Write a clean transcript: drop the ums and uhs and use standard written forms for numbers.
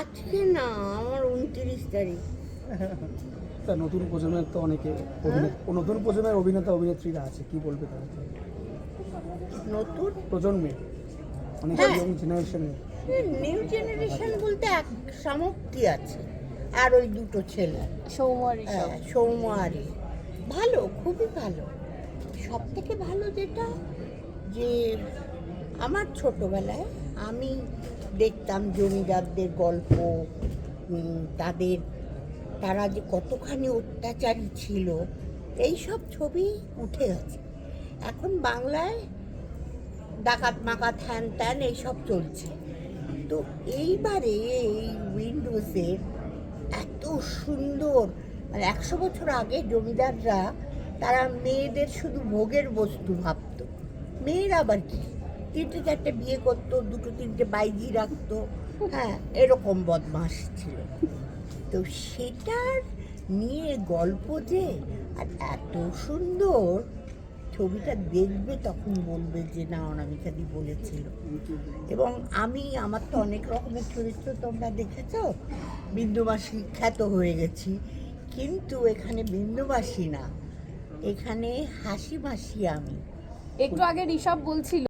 আজকে না, আমার 29 তারিখ। তা নতুন প্রজন্মের তো অনেকে নতুন প্রজন্মের অভিনেতা অভিনেত্রীরা আছে, কি বলবে তারা? নতুন প্রজন্মের অনেক হ্যাঁ। ইয়ং জেনারেশনের। নিউ জেনারেশন বলতে এক সামর্থ্য আছে, আর ওই দুটো ছেলে সৌম্য আরে ভালো, খুবই ভালো। সব থেকে ভালো যেটা, যে আমার ছোটবেলায় আমি দেখতাম জমিদারদের গল্প, তারা যে কতখানি অত্যাচারী ছিল, এই সব ছবি উঠে আছে। এখন বাংলায় ডাকাত মাকাত হ্যান ত্যান এইসব চলছে। তো এইবারে এই উইন্ডোজের এত সুন্দর, মানে 100 বছর আগে জমিদাররা তারা মেয়েদের শুধু ভোগের বস্তু ভাবতো। মেয়ের আবার কি, 3টে 4টে বিয়ে করতো, 2টো 3টে বাইজি রাখতো, হ্যাঁ, এরকম বদমাস ছিল। তো সেটার নিয়ে গল্প যে, আর এত সুন্দর, ছবিটা দেখবে তখন বলবে যে না, অনামিকাদি বলেছিল। এবং আমার তো অনেক রকমের চরিত্র তোমরা দেখেছো, বিন্দুমাসি খ্যাত হয়ে গেছি, কিন্তু এখানে বিন্দুমাসি না, এখানে হাসি মাসি আমি। একটু আগে ঋষভ বলছিল